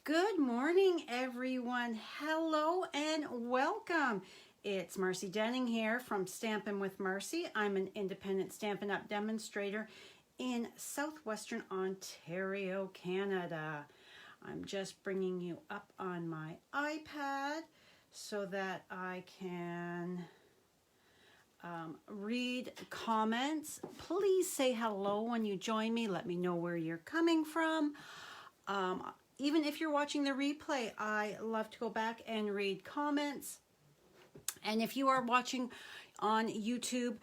Good morning, everyone. Hello and welcome. It's Marcy Denning here from Stampin' with Marcy. I'm an independent Stampin' Up! Demonstrator in southwestern Ontario, Canada. I'm just bringing you up on my iPad so that I can read comments. Please say hello when you join me. Let me know where you're coming from. Even if you're watching the replay, I love to go back and read comments. And if you are watching on YouTube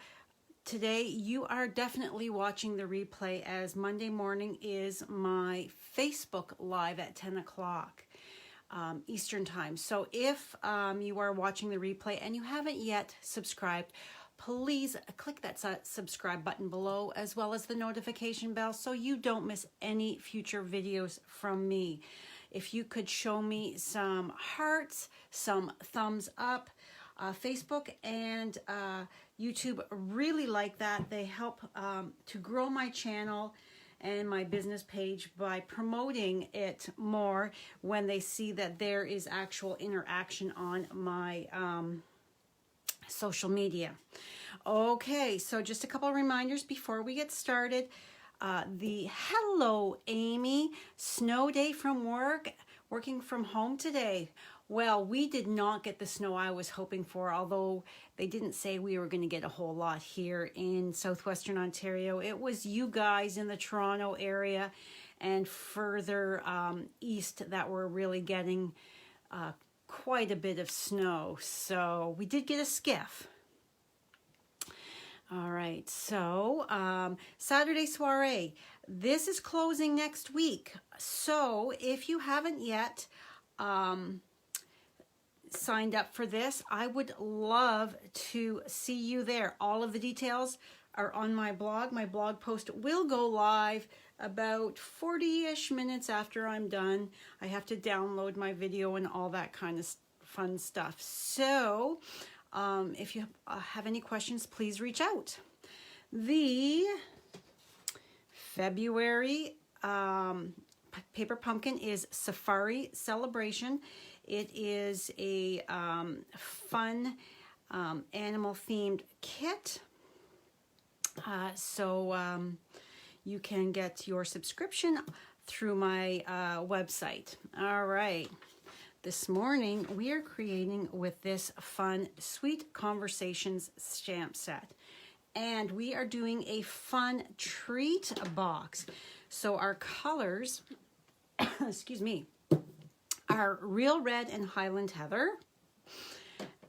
today, you are definitely watching the replay, as Monday morning is my Facebook Live at 10 o'clock Eastern Time. So if you are watching the replay and you haven't yet subscribed, please click that subscribe button below, as well as the notification bell, so you don't miss any future videos from me. If you could show me some hearts, some thumbs up, Facebook and YouTube really like that. They help to grow my channel and my business page by promoting it more when they see that there is actual interaction on my social media. Okay, so just a couple of reminders before we get started. Hello, Amy. Snow day from work, working from home today. Well, we did not get the snow I was hoping for, although they didn't say we were going to get a whole lot here in southwestern Ontario. It was you guys in the Toronto area and further east that were really getting quite a bit of snow. So we did get a skiff. All right, so Saturday soiree. This is closing next week. So if you haven't yet signed up for this, I would love to see you there. All of the details are on my blog. My blog post will go live about 40-ish minutes after I'm done. I have to download my video and all that kind of fun stuff. So if you have any questions, please reach out. The February Paper Pumpkin is Safari Celebration. It is a fun animal-themed kit. So you can get your subscription through my website. All right. This morning, we are creating with this fun Sweet Conversations stamp set. And we are doing a fun treat box. So our colors, excuse me, are Real Red and Highland Heather.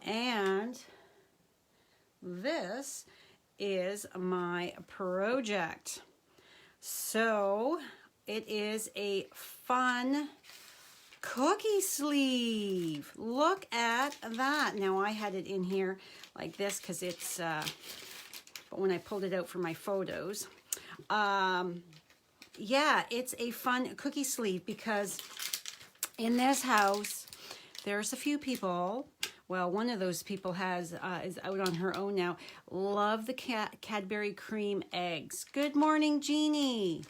And this is my project. So it is a fun cookie sleeve. Look at that. Now I had it in here like this because it's, but when I pulled it out for my photos, yeah, it's a fun cookie sleeve because in this house, there's a few people. Well, one of those people is out on her own now. Love the Cadbury cream eggs. Good morning, Jeannie.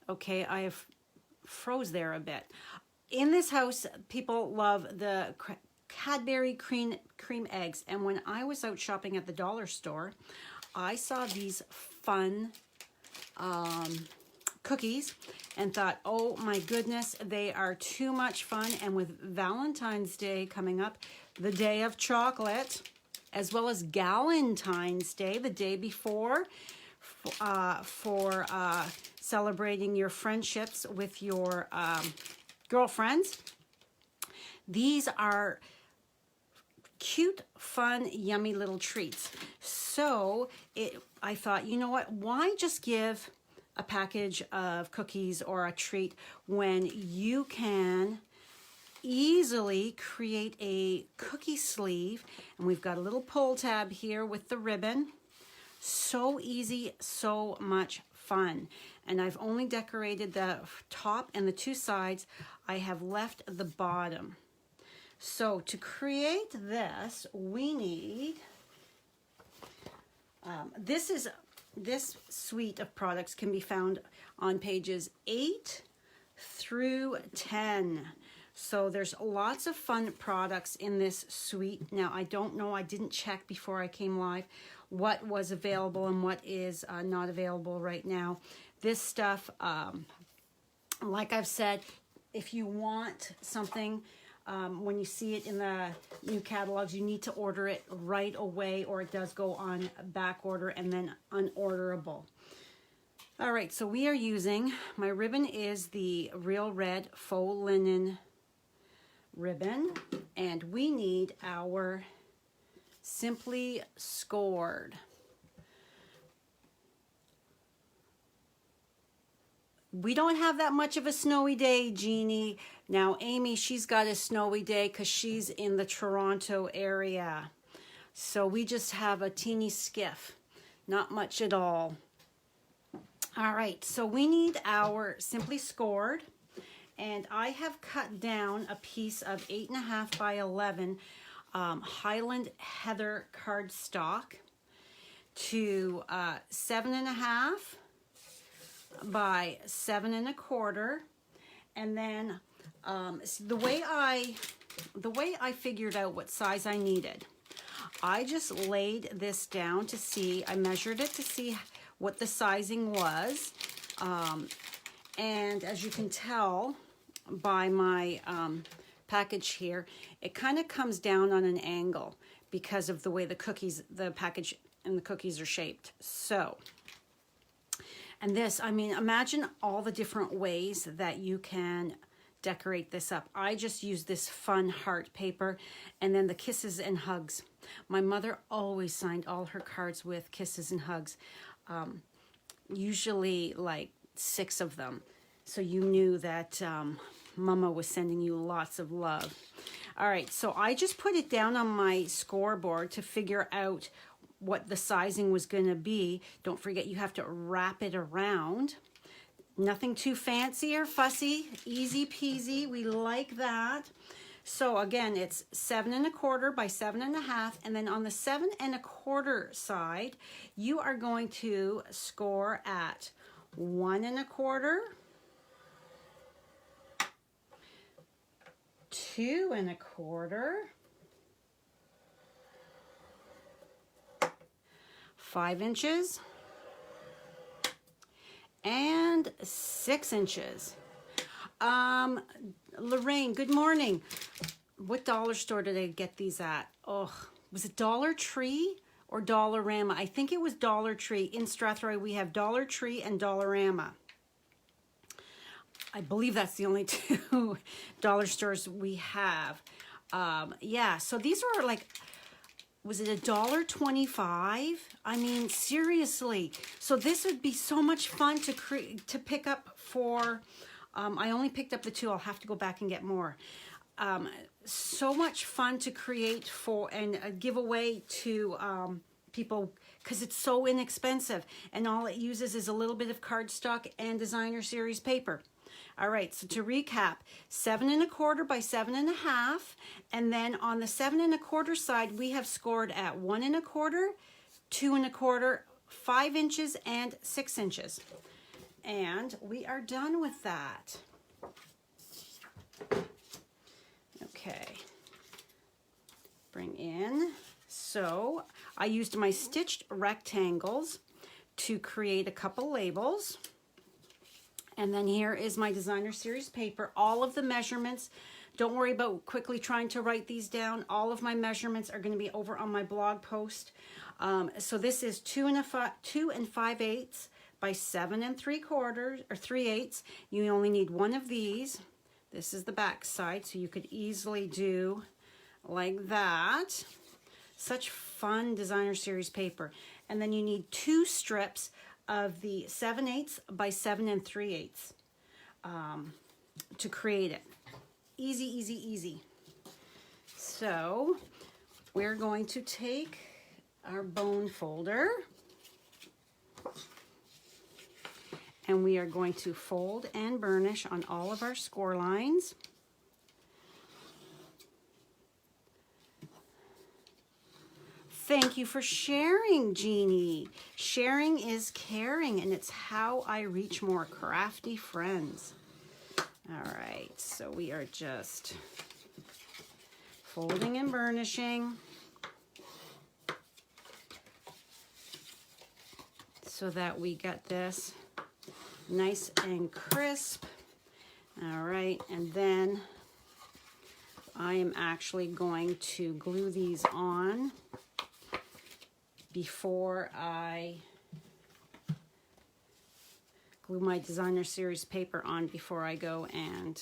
Okay, I have froze there a bit. In this house, people love the Cadbury cream eggs. And when I was out shopping at the dollar store, I saw these fun cookies and thought, oh my goodness, they are too much fun. And with Valentine's Day coming up, the day of chocolate, as well as Galentine's Day, the day before, for celebrating your friendships with your girlfriends. These are cute, fun, yummy little treats. So I thought, you know what, why just give a package of cookies or a treat when you can easily create a cookie sleeve. And we've got a little pull tab here with the ribbon. So easy, so much fun. And I've only decorated the top and the two sides. I have left the bottom. So to create this, we need, this suite of products can be found on pages 8 through 10. So there's lots of fun products in this suite. Now, I don't know, I didn't check before I came live what was available and what is not available right now. This stuff, like I've said, if you want something, when you see it in the new catalogs, you need to order it right away, or it does go on back order and then unorderable. All right, so we are using, my ribbon is the Real Red Faux Linen ribbon, and we need our Simply Scored. We don't have that much of a snowy day, Jeannie. Now, Amy, she's got a snowy day because she's in the Toronto area. So we just have a teeny skiff, not much at all. All right, so we need our Simply Scored, and I have cut down a piece of 8.5 by 11 Highland Heather cardstock to 7.5 by 7.25, and then the way I figured out what size I needed, I just laid this down to see. I measured it to see what the sizing was, and as you can tell by my package here, it kind of comes down on an angle because of the way the package and the cookies are shaped. So, and this, I mean, imagine all the different ways that you can decorate this up. I just use this fun heart paper, and then the kisses and hugs. My mother always signed all her cards with kisses and hugs. Usually like 6 of them. So you knew that Mama was sending you lots of love. All right, so I just put it down on my scoreboard to figure out what the sizing was going to be. Don't forget, you have to wrap it around. Nothing too fancy or fussy, easy peasy. We like that. So again, it's 7.25 by 7.5, and then on the 7.25 side, you are going to score at 1.25, 2.25, 5 inches, and 6 inches. Lorraine, good morning. What dollar store did I get these at? Oh, was it Dollar Tree or Dollarama? I think it was Dollar Tree. In Strathroy, we have Dollar Tree and Dollarama. I believe that's the only 2 dollar stores we have. Yeah, so these are like, was it $1.25? I mean, seriously. So this would be so much fun to pick up for. I only picked up the 2. I'll have to go back and get more. So much fun to create for and give away to people because it's so inexpensive, and all it uses is a little bit of cardstock and designer series paper. All right, so to recap, 7.25 by 7.5, and then on the 7.25 side, we have scored at 1.25, 2.25, 5 inches, and 6 inches. And we are done with that. Okay. Bring in. So I used my stitched rectangles to create a couple labels. And then here is my designer series paper. All of the measurements, don't worry about quickly trying to write these down. All of my measurements are going to be over on my blog post. So this is 2 5/8 by 7 3/4 or 3/8. You only need 1 of these. This is the back side, so you could easily do like that. Such fun designer series paper. And then you need 2 strips of the 7/8 by 7 3/8 to create it. Easy, easy, easy. So we're going to take our bone folder, and we are going to fold and burnish on all of our score lines. Thank you for sharing, Jeannie. Sharing is caring, and it's how I reach more crafty friends. All right, so we are just folding and burnishing so that we get this nice and crisp. All right, and then I am actually going to glue these on before I glue my designer series paper on before I go and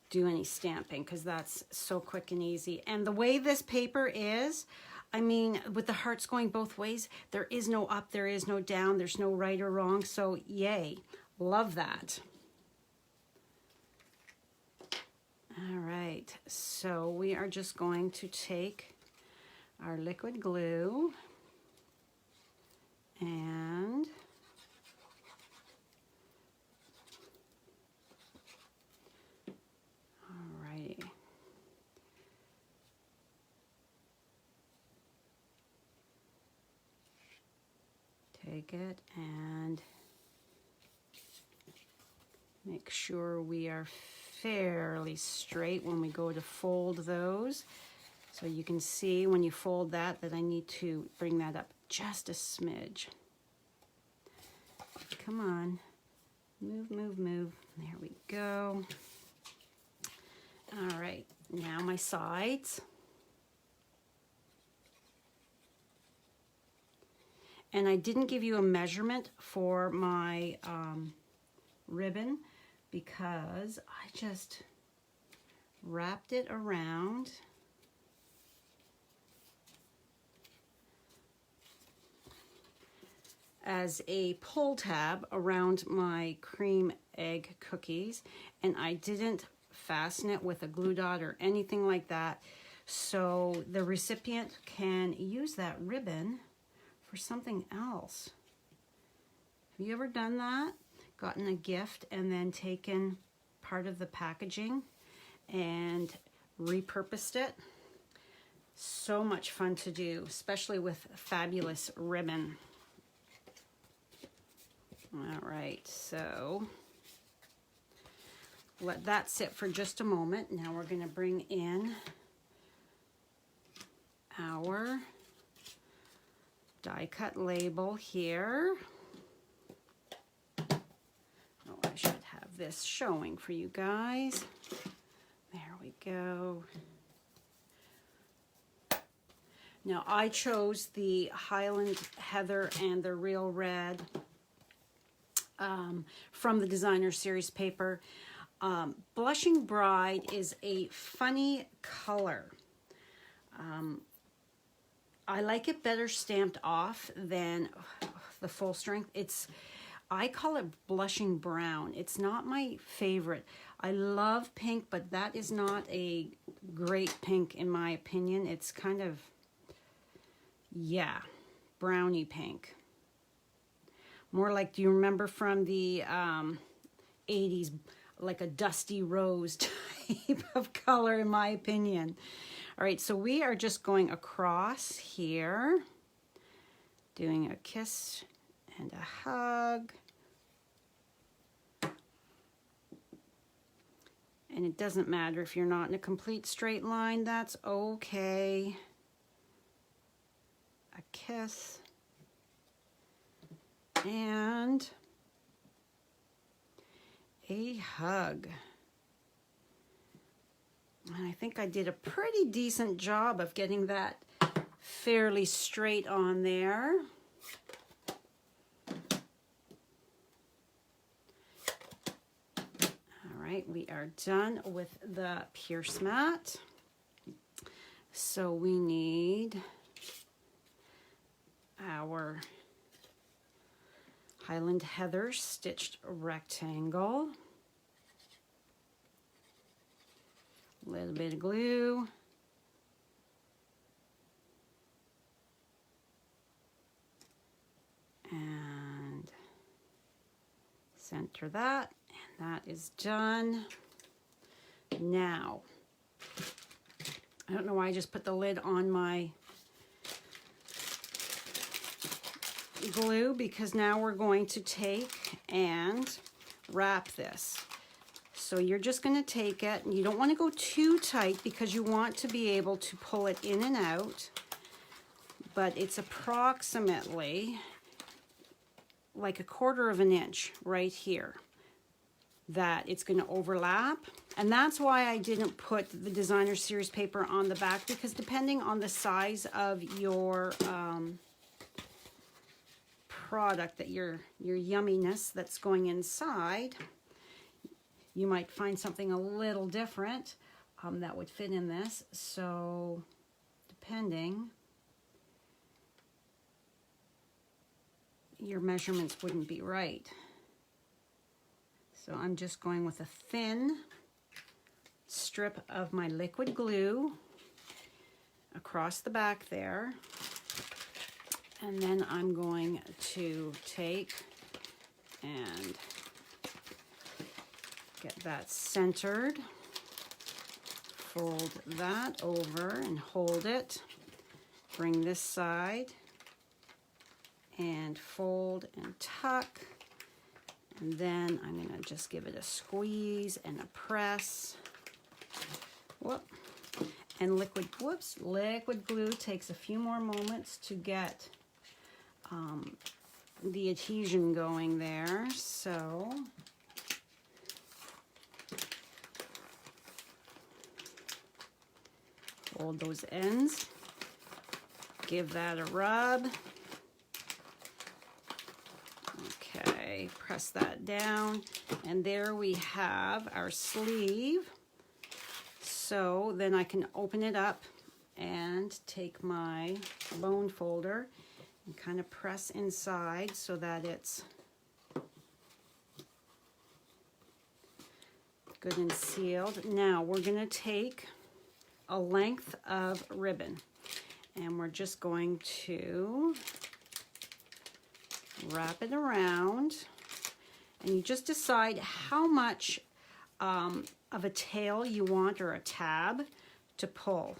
do any stamping, because that's so quick and easy. And the way this paper is, I mean, with the hearts going both ways, there is no up, there is no down, there's no right or wrong, so yay, love that. All right, so we are just going to take our liquid glue and alrighty. Take it and make sure we are fairly straight when we go to fold those. So you can see when you fold that I need to bring that up just a smidge. Come on, move, move, move. There we go. All right, now my sides. And I didn't give you a measurement for my ribbon because I just wrapped it around. As a pull tab around my cream egg cookies, and I didn't fasten it with a glue dot or anything like that, so the recipient can use that ribbon for something else. Have you ever done that? Gotten a gift and then taken part of the packaging and repurposed it? So much fun to do, especially with fabulous ribbon. All right, so let that sit for just a moment. Now we're going to bring in our die cut label here. Oh, I should have this showing for you guys. There we go. Now I chose the Highland Heather and the Real Red from the designer series paper. Blushing Bride is a funny color. I like it better stamped off than the full strength. I call it blushing brown. It's not my favorite. I love pink, but that is not a great pink in my opinion. It's kind of, yeah, browny pink. More like, do you remember from the 80s, like a dusty rose type of color in my opinion. All right, so we are just going across here, doing a kiss and a hug. And it doesn't matter if you're not in a complete straight line, that's okay. A kiss. And a hug. And I think I did a pretty decent job of getting that fairly straight on there. All right, we are done with the Pierce mat. So we need our Highland Heather stitched rectangle. A little bit of glue. And center that, and that is done. Now, I don't know why I just put the lid on my glue, because now we're going to take and wrap this. So you're just going to take it, and you don't want to go too tight because you want to be able to pull it in and out, but it's approximately like 1/4 of an inch right here that it's going to overlap. And that's why I didn't put the designer series paper on the back, because depending on the size of your product, that your yumminess that's going inside, you might find something a little different that would fit in this. So depending, your measurements wouldn't be right. So I'm just going with a thin strip of my liquid glue across the back there. And then I'm going to take and get that centered, fold that over and hold it, bring this side and fold and tuck, and then I'm going to just give it a squeeze and a press. Whoop. And liquid glue takes a few more moments to get the adhesion going there. So hold those ends, give that a rub. Okay, press that down, and there we have our sleeve. So then I can open it up and take my bone folder and kind of press inside so that it's good and sealed. Now we're going to take a length of ribbon, and we're just going to wrap it around, and you just decide how much of a tail you want, or a tab, to pull.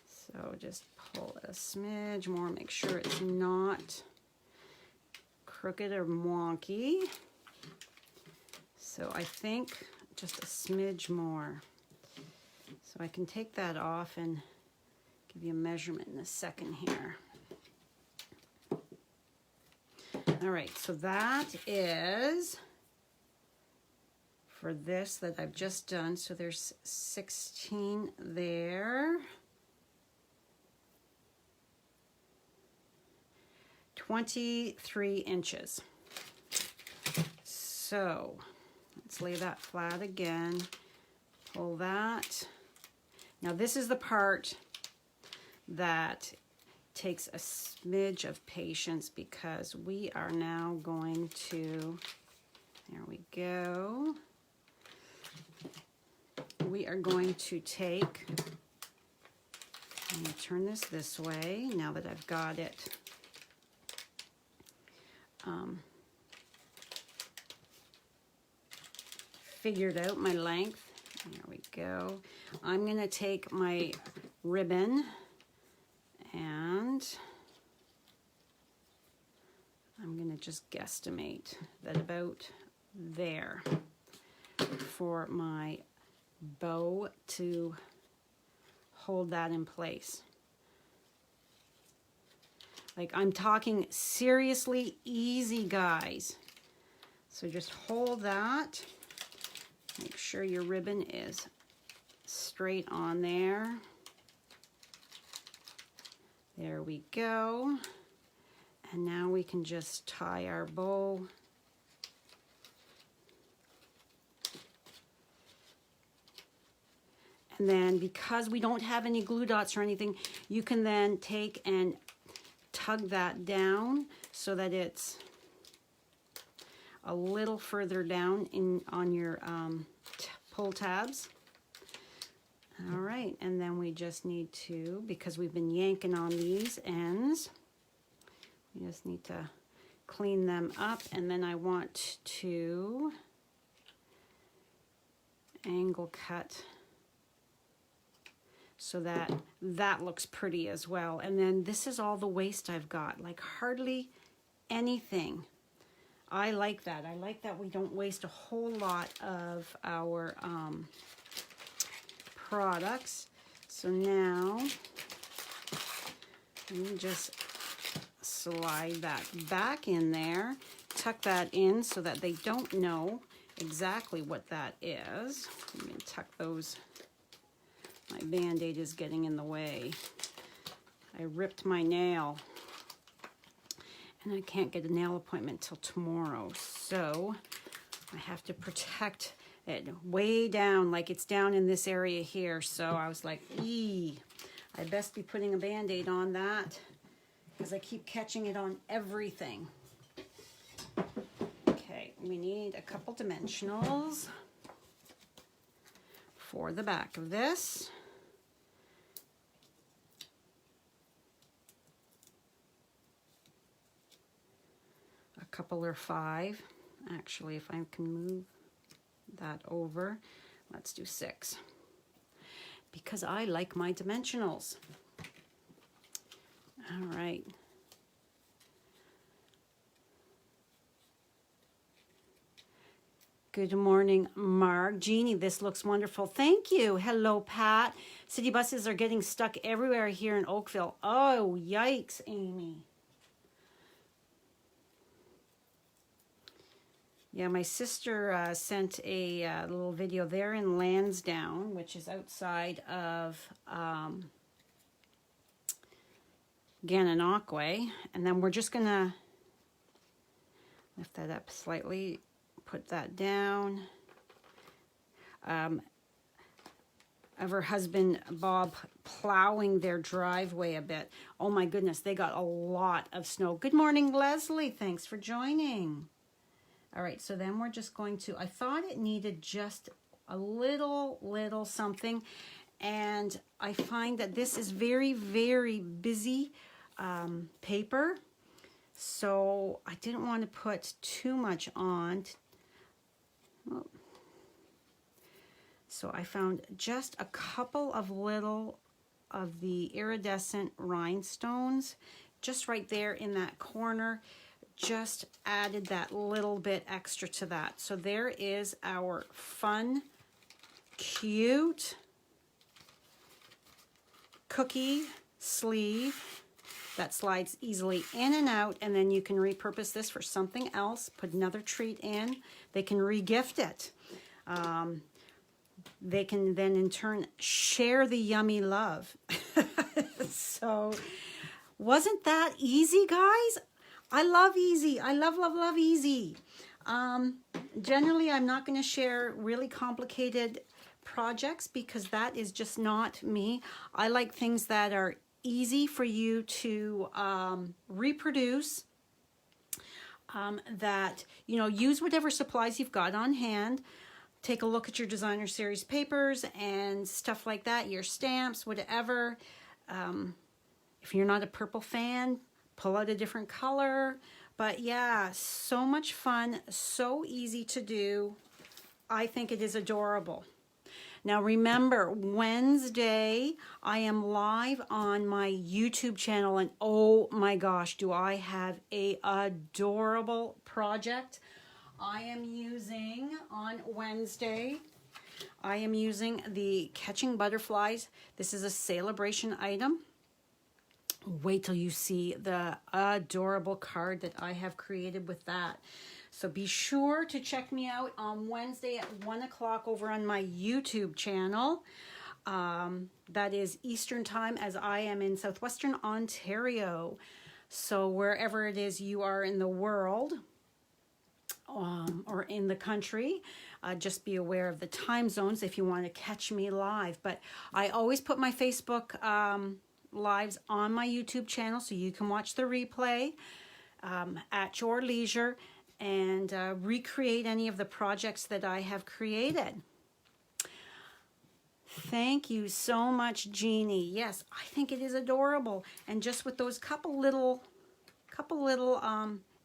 So just pull a smidge more, make sure it's not crooked or wonky. So I think just a smidge more. So I can take that off and give you a measurement in a second here. All right, so that is for this that I've just done. So there's 16 there. 23 inches. So let's lay that flat again. Pull that. Now this is the part that takes a smidge of patience, because we are now going to, there we go. We are going to take, I'm going to turn this way now that I've got it figured out my length. There we go. I'm going to take my ribbon and I'm going to just guesstimate that about there for my bow to hold that in place. Like, I'm talking seriously easy, guys. So just hold that. Make sure your ribbon is straight on there. There we go. And now we can just tie our bow. And then, because we don't have any glue dots or anything, you can then take and tug that down so that it's a little further down on your pull tabs. All right, and then we just need to, because we've been yanking on these ends, we just need to clean them up, and then I want to angle cut so that that looks pretty as well. And then this is all the waste I've got, like hardly anything I like that. I like that we don't waste a whole lot of our products. So now, let me just slide that back in there, tuck that in so that they don't know exactly what that is. Let me tuck those. My Band-Aid is getting in the way. I ripped my nail and I can't get a nail appointment till tomorrow, so I have to protect it way down, like it's down in this area here. So I was like, I best be putting a Band-Aid on that because I keep catching it on everything. Okay, we need a couple dimensionals for the back of this. A couple or 5. Actually, if I can move that over, let's do 6. Because I like my dimensionals. All right. Good morning, Mark. Jeannie, this looks wonderful. Thank you. Hello, Pat. City buses are getting stuck everywhere here in Oakville. Oh, yikes, Amy. Yeah, my sister sent a little video there in Lansdowne, which is outside of Gananoque. And then we're just going to lift that up slightly, put that down. Of her husband, Bob, plowing their driveway a bit. Oh my goodness, they got a lot of snow. Good morning, Leslie. Thanks for joining. All right, so then we're just going to, I thought it needed just a little something. And I find that this is very, very busy paper. So I didn't want to put too much on. So I found just a couple of little of the iridescent rhinestones just right there in that corner. Just added that little bit extra to that. So there is our fun, cute cookie sleeve that slides easily in and out, and then you can repurpose this for something else, put another treat in. They can re-gift it. They can then in turn share the yummy love. So wasn't that easy, guys? I love easy. I love easy. Generally, I'm not going to share really complicated projects because that is just not me. I like things that are easy for you to reproduce, that, you know, use whatever supplies you've got on hand. Take a look at your designer series papers and stuff like that, your stamps, whatever. If you're not a purple fan, pull out a different color. But yeah, so much fun, so easy to do. I think it is adorable. Now remember, Wednesday, I am live on my YouTube channel, and oh my gosh, do I have a adorable project. I am using, on Wednesday, I am using the Catching Butterflies. This is a celebration item. Wait till you see the adorable card that I have created with that. So be sure to check me out on Wednesday at 1 o'clock over on my YouTube channel. That is Eastern time, as I am in Southwestern Ontario. So wherever it is you are in the world, or in the country, just be aware of the time zones if you want to catch me live. But I always put my Facebook lives on my YouTube channel, so you can watch the replay at your leisure and recreate any of the projects that I have created. Thank you so much, Jeannie. Yes, I think it is adorable, and just with those couple little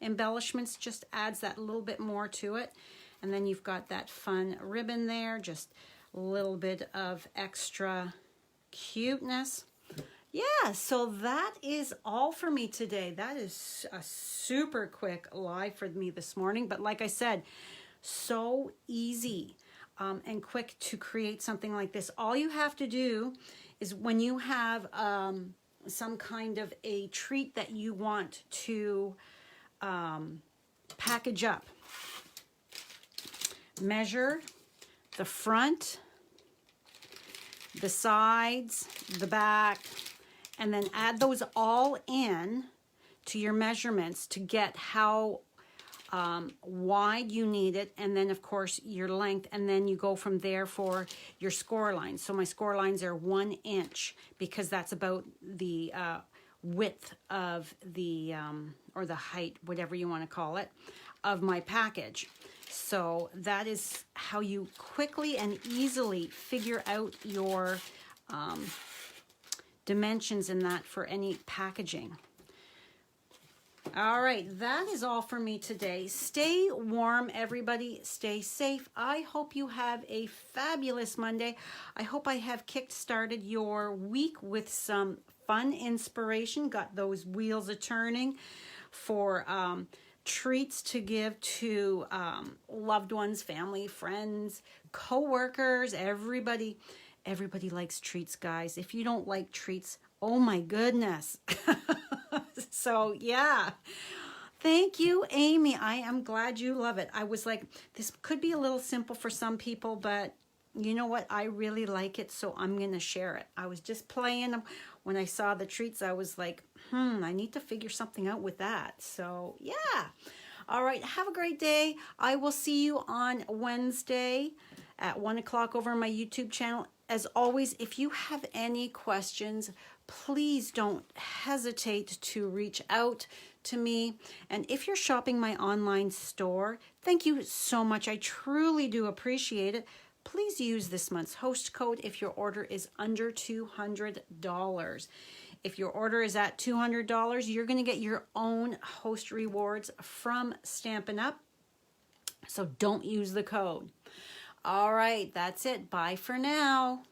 embellishments, just adds that little bit more to it. And then you've got that fun ribbon there, just a little bit of extra cuteness. Yeah, so that is all for me today. That is a super quick live for me this morning. But like I said, so easy and quick to create something like this. All you have to do is when you have some kind of a treat that you want to package up, measure the front, the sides, the back, and then add those all in to your measurements to get how wide you need it, and then of course your length, and then you go from there for your score lines. So my score lines are 1 inch because that's about the width of the or the height, whatever you want to call it, of my package. So that is how you quickly and easily figure out your dimensions in that for any packaging. All right, that is all for me today. Stay warm, everybody. Stay safe. I hope you have a fabulous Monday. I hope I have kick-started your week with some fun inspiration, got those wheels a-turning for treats to give to loved ones, family, friends, co-workers, everybody. Everybody likes treats, guys. If you don't like treats, oh my goodness. So yeah, thank you, Amy. I am glad you love it. I was like, this could be a little simple for some people, but you know what? I really like it, so I'm going to share it. I was just playing them. When I saw the treats, I was like, I need to figure something out with that. So yeah. All right, have a great day. I will see you on Wednesday at 1 o'clock over on my YouTube channel. As always, if you have any questions, please don't hesitate to reach out to me. And if you're shopping my online store, thank you so much. I truly do appreciate it. Please use this month's host code if your order is under $200. If your order is at $200, you're going to get your own host rewards from Stampin' Up. So don't use the code. All right, that's it. Bye for now.